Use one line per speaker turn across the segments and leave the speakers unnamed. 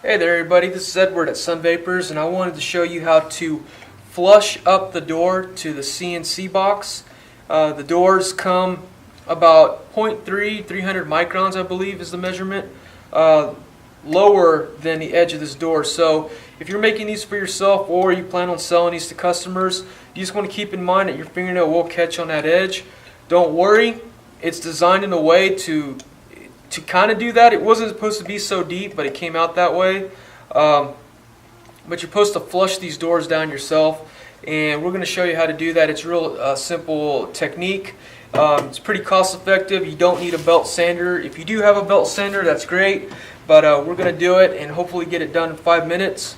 Hey there everybody, this is Edward at Sun Vapers, and I wanted to show you how to flush up the door to the CNC box. The doors come about 300 microns I believe is the measurement, lower than the edge of this door. So if you're making these for yourself or you plan on selling these to customers, you just want to keep in mind that your fingernail will catch on that edge. Don't worry, it's designed in a way to kind of do that. It wasn't supposed to be so deep, but it came out that way. But you're supposed to flush these doors down yourself, and we're going to show you how to do that. It's a real simple technique. It's pretty cost effective. You don't need a belt sander. If you do have a belt sander, that's great, but we're going to do it and hopefully get it done in 5 minutes.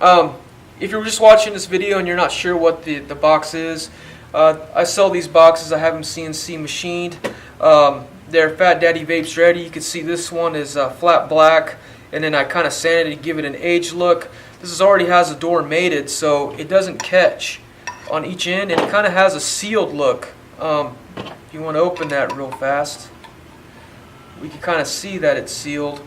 If you're just watching this video and you're not sure what the box is, I sell these boxes. I have them CNC machined. They're Fat Daddy Vapes ready. You can see this one is flat black, and then I kind of sanded it to give it an aged look. This already has a door mated, so it doesn't catch on each end, and it kind of has a sealed look. If you want to open that real fast, we can kind of see that it's sealed.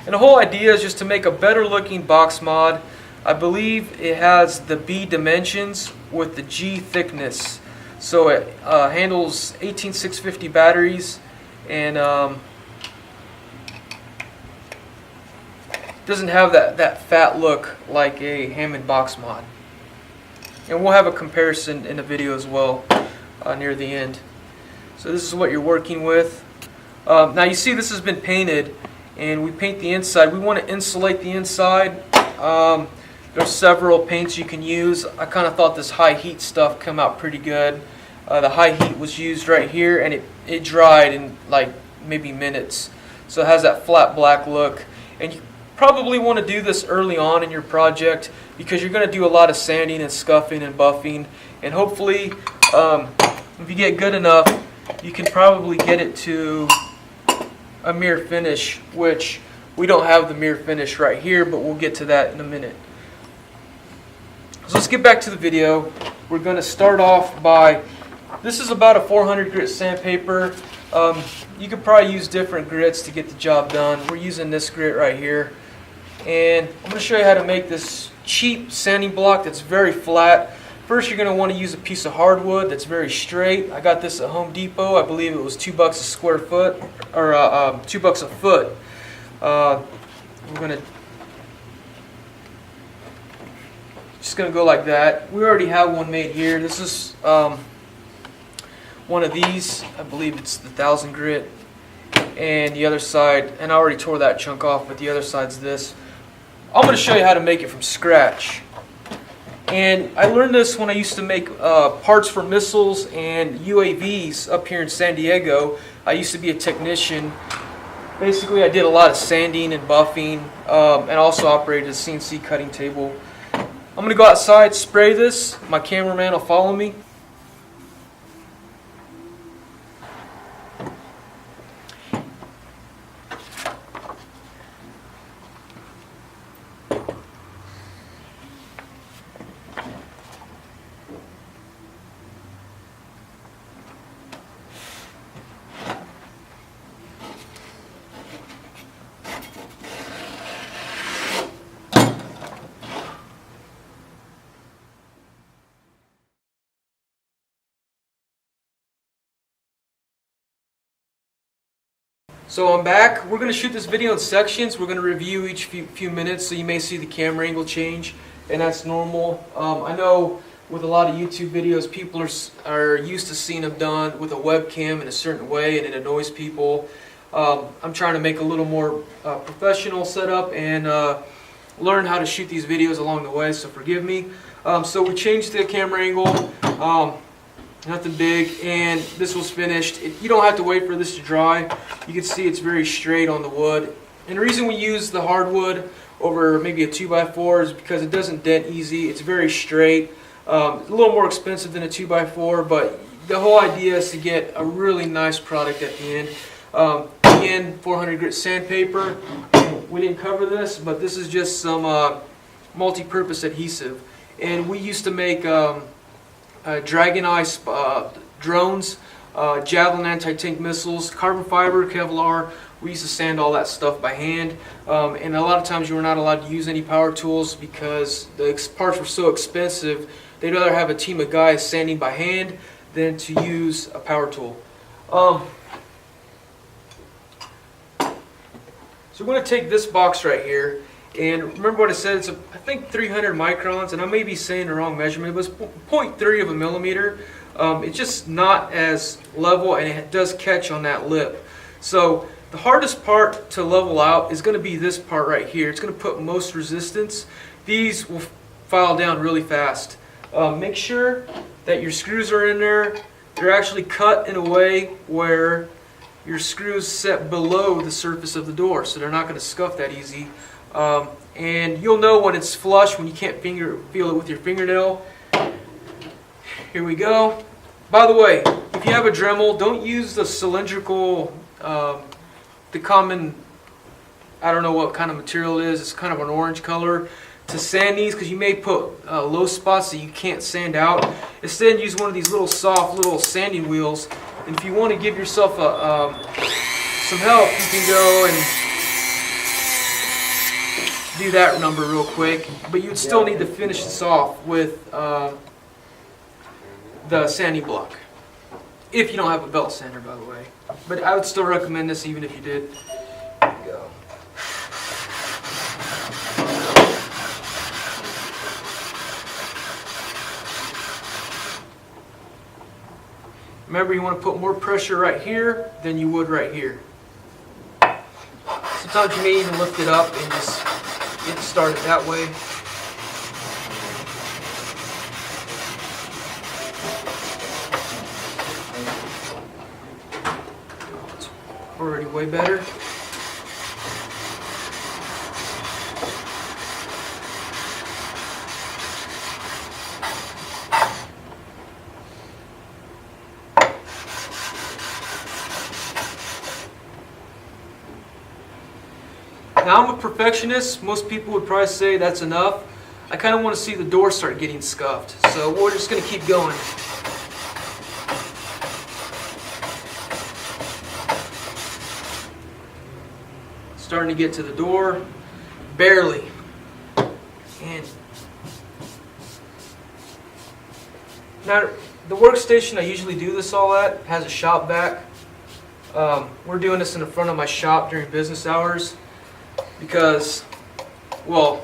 And the whole idea is just to make a better looking box mod. I believe it has the B dimensions with the G thickness. So it handles 18650 batteries, and doesn't have that fat look like a Hammond box mod. And we'll have a comparison in the video as well near the end. So this is what you're working with. Now you see this has been painted, and we paint the inside. We want to insulate the inside. There's several paints you can use. I kind of thought this high heat stuff come out pretty good. The high heat was used right here, and it dried in like maybe minutes. So it has that flat black look. And you probably want to do this early on in your project because you're going to do a lot of sanding and scuffing and buffing. And hopefully, if you get good enough, you can probably get it to a mirror finish, which we don't have the mirror finish right here, but we'll get to that in a minute. So let's get back to the video. We're going to start off by, this is about a 400 grit sandpaper. You could probably use different grits to get the job done. We're using this grit right here. And I'm going to show you how to make this cheap sanding block that's very flat. First, you're going to want to use a piece of hardwood that's very straight. I got this at Home Depot. I believe it was $2 a square foot, or $2 a foot. We're going to just going to go like that. We already have one made here. This is one of these. I believe it's the 1000 grit. And the other side, and I already tore that chunk off, but the other side's this. I'm going to show you how to make it from scratch. And I learned this when I used to make parts for missiles and UAVs up here in San Diego. I used to be a technician. Basically, I did a lot of sanding and buffing, and also operated a CNC cutting table. I'm going to go outside, spray this. My cameraman will follow me. So I'm back. We're going to shoot this video in sections. We're going to review each few minutes, so you may see the camera angle change, and that's normal. I know with a lot of YouTube videos, people are used to seeing them done with a webcam in a certain way, and it annoys people. I'm trying to make a little more professional setup and learn how to shoot these videos along the way, so forgive me. So we changed the camera angle. Nothing big, and this was finished. You don't have to wait for this to dry. You can see it's very straight on the wood. And the reason we use the hardwood over maybe a 2x4 is because it doesn't dent easy. It's very straight. A little more expensive than a 2x4, but the whole idea is to get a really nice product at the end. Again, 400 grit sandpaper. We didn't cover this, but this is just some multi-purpose adhesive. And we used to make Dragon Eye drones, Javelin anti-tank missiles, carbon fiber, Kevlar, We used to sand all that stuff by hand, and a lot of times you were not allowed to use any power tools because the parts were so expensive. They'd rather have a team of guys sanding by hand than to use a power tool. So we're going to take this box right here, and remember what I said, it's I think 300 microns, and I may be saying the wrong measurement. It was 0.3 of a millimeter. It's just not as level, and it does catch on that lip. So the hardest part to level out is going to be this part right here. It's going to put most resistance. These will file down really fast. Make sure that your screws are in there. They're actually cut in a way where your screws set below the surface of the door, so they're not going to scuff that easy. And you'll know when it's flush when you can't feel it with your fingernail. Here we go. By the way, if you have a Dremel, don't use the cylindrical, the common, I don't know what kind of material it is. It's kind of an orange color to sand these, because you may put low spots that you can't sand out. Instead, use one of these little soft little sanding wheels. And if you want to give yourself some help, you can go and do that number real quick. But you'd still need to finish this off with the sanding block. If you don't have a belt sander, by the way. But I would still recommend this even if you did. There you go. Remember, you want to put more pressure right here than you would right here. Sometimes you may even lift it up and just get started that way. It's already way better. Now, I'm a perfectionist. Most people would probably say that's enough. I kind of want to see the door start getting scuffed. So we're just going to keep going. Starting to get to the door. Barely. And now, the workstation I usually do this all at has a shop vac. We're doing this in the front of my shop during business hours. Because, well,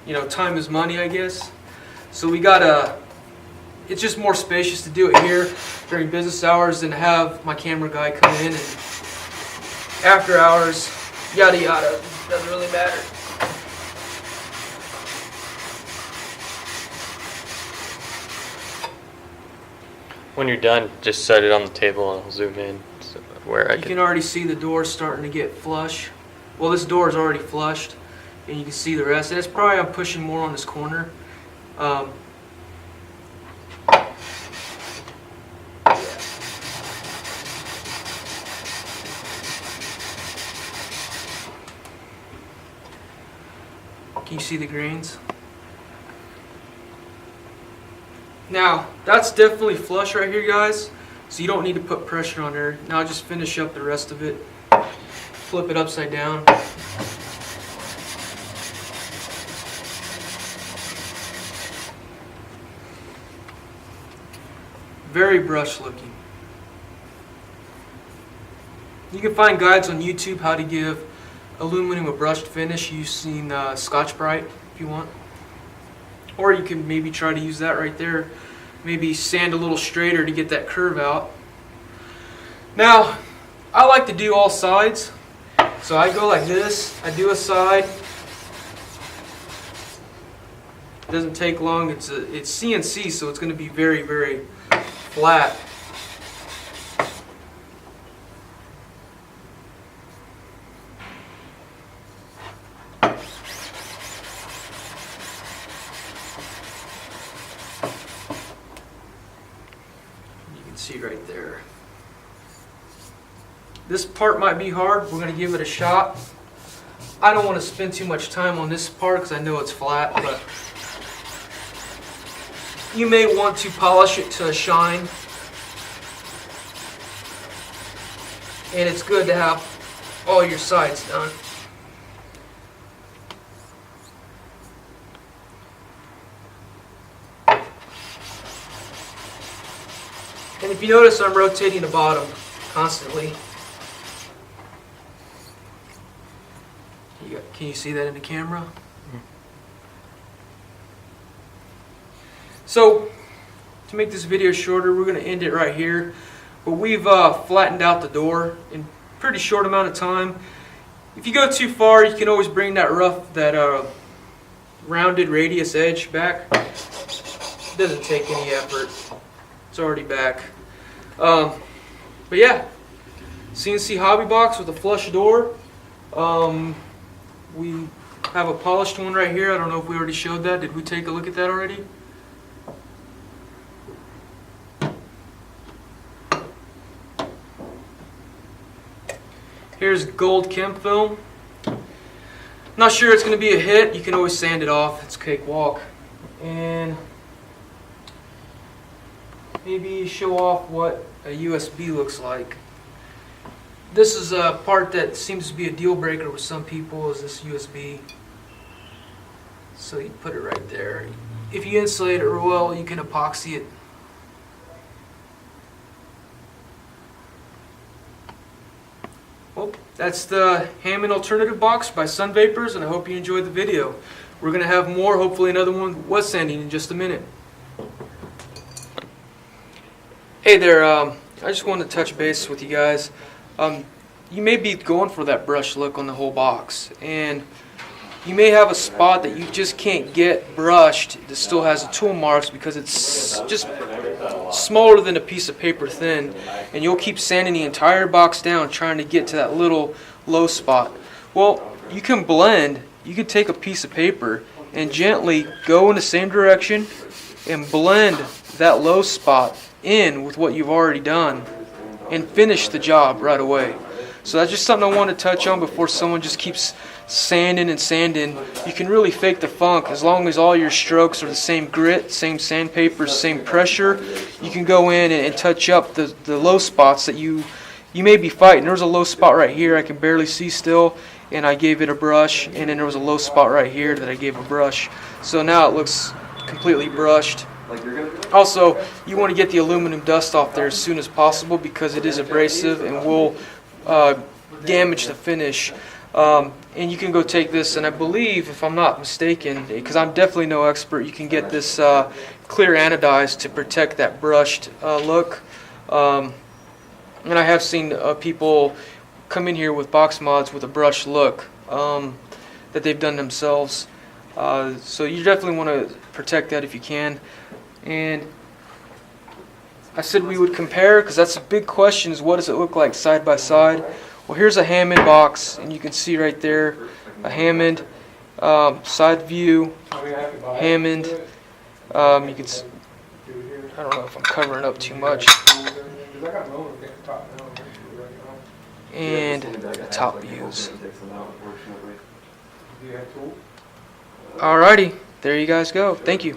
you know, time is money, I guess. So we gotta, it's just more spacious to do it here during business hours than to have my camera guy come in and after hours, yada yada. Doesn't really matter.
When you're done, just set it on the table and I'll zoom in so where I
can already see the door starting to get flush. Well, this door is already flushed, and you can see the rest. And it's probably I'm pushing more on this corner. Yeah. Can you see the grains? Now, that's definitely flush right here, guys. So you don't need to put pressure on there. Now just finish up the rest of it. Flip it upside down. Very brushed looking. You can find guides on YouTube how to give aluminum a brushed finish using Scotch-Brite if you want. Or you can maybe try to use that right there. Maybe sand a little straighter to get that curve out. Now, I like to do all sides. So I go like this, I do a side. It doesn't take long, it's CNC, so it's going to be very, very flat. You can see right there. This part might be hard. We're going to give it a shot. I don't want to spend too much time on this part because I know it's flat, but you may want to polish it to a shine. And it's good to have all your sides done. And if you notice, I'm rotating the bottom constantly. Can you see that in the camera? So, to make this video shorter, we're going to end it right here. But we've flattened out the door in a pretty short amount of time. If you go too far, you can always bring that rounded radius edge back. It doesn't take any effort. It's already back. But yeah, CNC hobby box with a flush door. We have a polished one right here. I don't know if we already showed that. Did we take a look at that already? Here's gold chem film. Not sure it's going to be a hit. You can always sand it off. It's cakewalk. And maybe show off what a USB looks like. This is a part that seems to be a deal breaker with some people, is this USB. So you put it right there. If you insulate it real well, you can epoxy it. Well, that's the Hammond alternative box by Sun Vapers, and I hope you enjoyed the video. We're going to have more, hopefully another one with wet sanding in just a minute. Hey there, I just wanted to touch base with you guys. You may be going for that brush look on the whole box, and you may have a spot that you just can't get brushed that still has the tool marks because it's just smaller than a piece of paper thin, and you'll keep sanding the entire box down trying to get to that little low spot. Well, you can blend. You can take a piece of paper and gently go in the same direction and blend that low spot in with what you've already done and finish the job right away. So that's just something I want to touch on before someone just keeps sanding and sanding. You can really fake the funk as long as all your strokes are the same grit, same sandpaper, same pressure. You can go in and touch up the low spots that you may be fighting. There's a low spot right here I can barely see still, and I gave it a brush, and then there was a low spot right here that I gave a brush. So now it looks completely brushed. Also, you want to get the aluminum dust off there as soon as possible because it is abrasive and will damage the finish. And you can go take this, and I believe, if I'm not mistaken, because I'm definitely no expert, you can get this clear anodized to protect that brushed look. And I have seen people come in here with box mods with a brushed look that they've done themselves. So you definitely want to protect that if you can. And I said we would compare because that's a big question, is what does it look like side by side. Well, here's a Hammond box, and you can see right there a Hammond side view, Hammond. You can I don't know if I'm covering up too much. And the top views. Alrighty, there you guys go. Thank you.